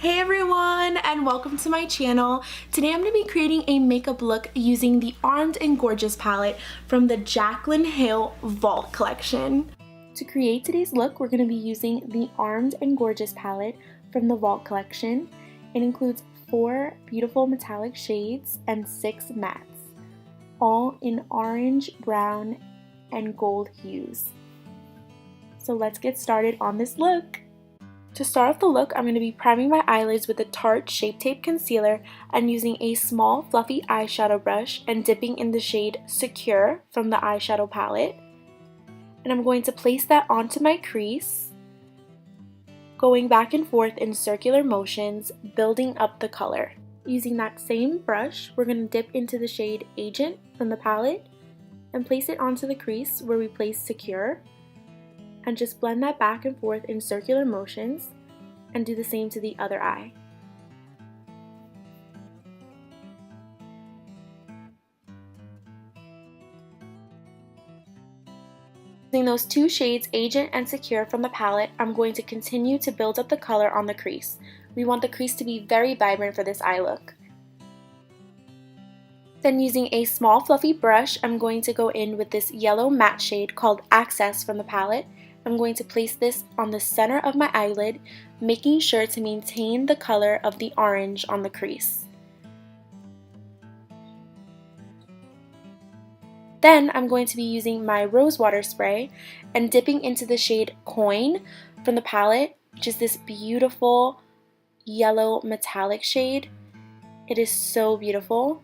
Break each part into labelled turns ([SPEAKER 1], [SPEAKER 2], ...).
[SPEAKER 1] Hey everyone, and welcome to my channel. Today I'm going to be creating a makeup look using the Armed and Gorgeous palette from the Jaclyn Hill VAULT Collection. To create today's look, we're going to be using the Armed and Gorgeous palette from the VAULT Collection. It includes 4 beautiful metallic shades and 6 mattes, all in orange, brown, and gold hues. So let's get started on this look. To start off the look, I'm going to be priming my eyelids with the Tarte Shape Tape concealer and using a small fluffy eyeshadow brush and dipping in the shade Secure from the eyeshadow palette. And I'm going to place that onto my crease, going back and forth in circular motions, building up the color. Using that same brush, we're going to dip into the shade Agent from the palette and place it onto the crease where we place Secure. And just blend that back and forth in circular motions and do the same to the other eye. Using those 2 shades, Agent and Secure from the palette, I'm going to continue to build up the color on the crease. We want the crease to be very vibrant for this eye look. Then using a small fluffy brush, I'm going to go in with this yellow matte shade called Access from the palette. I'm going to place this on the center of my eyelid, making sure to maintain the color of the orange on the crease. Then I'm going to be using my rose water spray and dipping into the shade Coin from the palette, which is this beautiful yellow metallic shade. It is so beautiful.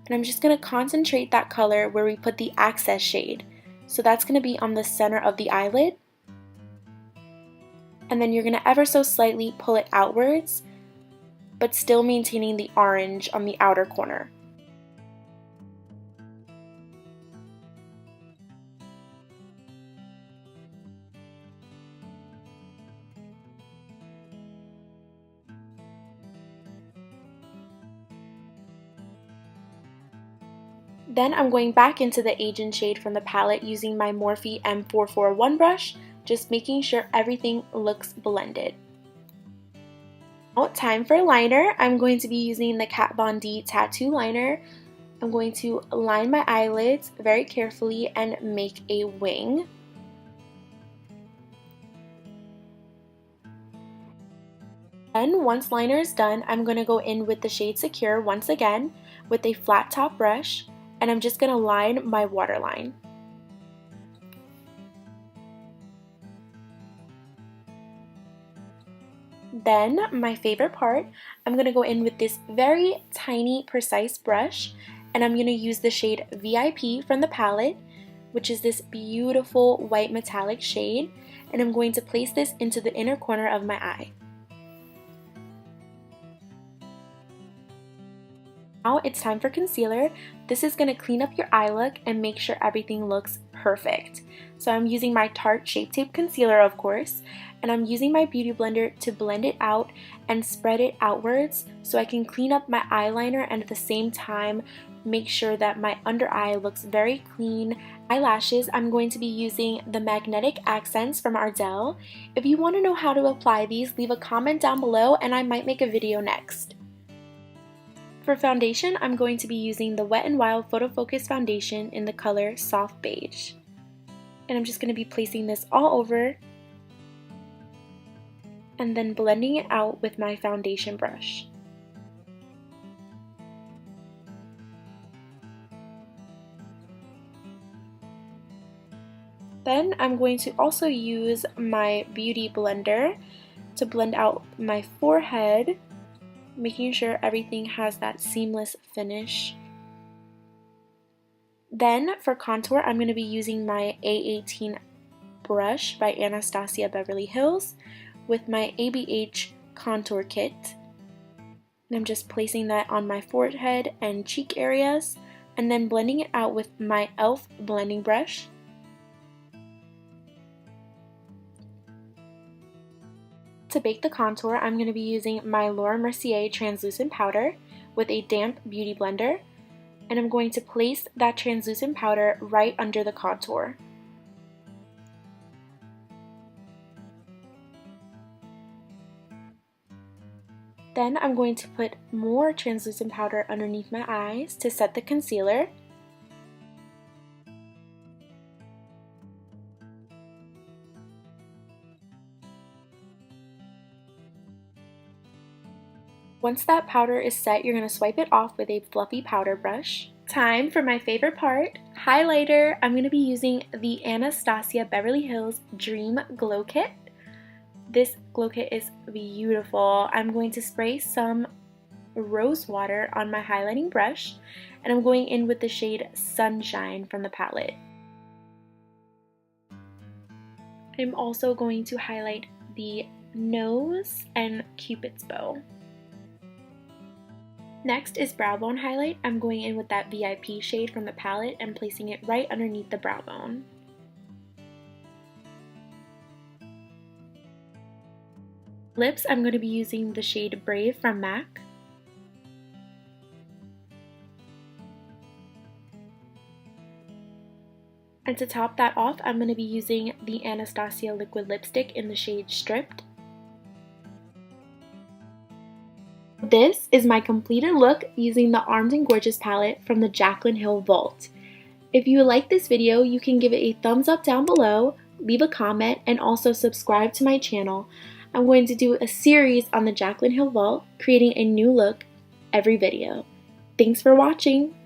[SPEAKER 1] And I'm just going to concentrate that color where we put the Access shade. So that's going to be on the center of the eyelid. And then you're going to ever so slightly pull it outwards, but still maintaining the orange on the outer corner. Then I'm going back into the Agent shade from the palette using my Morphe M441 brush, just making sure everything looks blended. Now, time for liner. I'm going to be using the Kat Von D Tattoo Liner. I'm going to line my eyelids very carefully and make a wing. Then once liner is done, I'm going to go in with the shade Secure once again with a flat top brush, and I'm just going to line my waterline. Then, my favorite part, I'm going to go in with this very tiny, precise brush, and I'm going to use the shade VIP from the palette, which is this beautiful white metallic shade, and I'm going to place this into the inner corner of my eye. Now it's time for concealer. This is going to clean up your eye look and make sure everything looks perfect. So I'm using my Tarte Shape Tape concealer, of course, and I'm using my beauty blender to blend it out and spread it outwards so I can clean up my eyeliner and at the same time make sure that my under eye looks very clean. Eyelashes, I'm going to be using the Magnetic Accents from Ardell. If you want to know how to apply these, leave a comment down below and I might make a video next. For foundation, I'm going to be using the Wet n Wild Photo Focus Foundation in the color Soft Beige. And I'm just going to be placing this all over and then blending it out with my foundation brush. Then I'm going to also use my beauty blender to blend out my forehead, making sure everything has that seamless finish. Then for contour, I'm going to be using my A18 brush by Anastasia Beverly Hills with my ABH contour kit. And I'm just placing that on my forehead and cheek areas and then blending it out with my e.l.f. blending brush. To bake the contour, I'm going to be using my Laura Mercier translucent powder with a damp beauty blender, and I'm going to place that translucent powder right under the contour. Then I'm going to put more translucent powder underneath my eyes to set the concealer. Once that powder is set, you're going to swipe it off with a fluffy powder brush. Time for my favorite part, highlighter. I'm going to be using the Anastasia Beverly Hills Dream Glow Kit. This glow kit is beautiful. I'm going to spray some rose water on my highlighting brush, and I'm going in with the shade Sunshine from the palette. I'm also going to highlight the nose and Cupid's bow. Next is brow bone highlight. I'm going in with that VIP shade from the palette and placing it right underneath the brow bone. Lips, I'm going to be using the shade Brave from MAC. And to top that off, I'm going to be using the Anastasia liquid lipstick in the shade Stripped. This is my completed look using the Armed and Gorgeous palette from the Jaclyn Hill Vault. If you like this video, you can give it a thumbs up down below, leave a comment, and also subscribe to my channel. I'm going to do a series on the Jaclyn Hill Vault, creating a new look every video. Thanks for watching!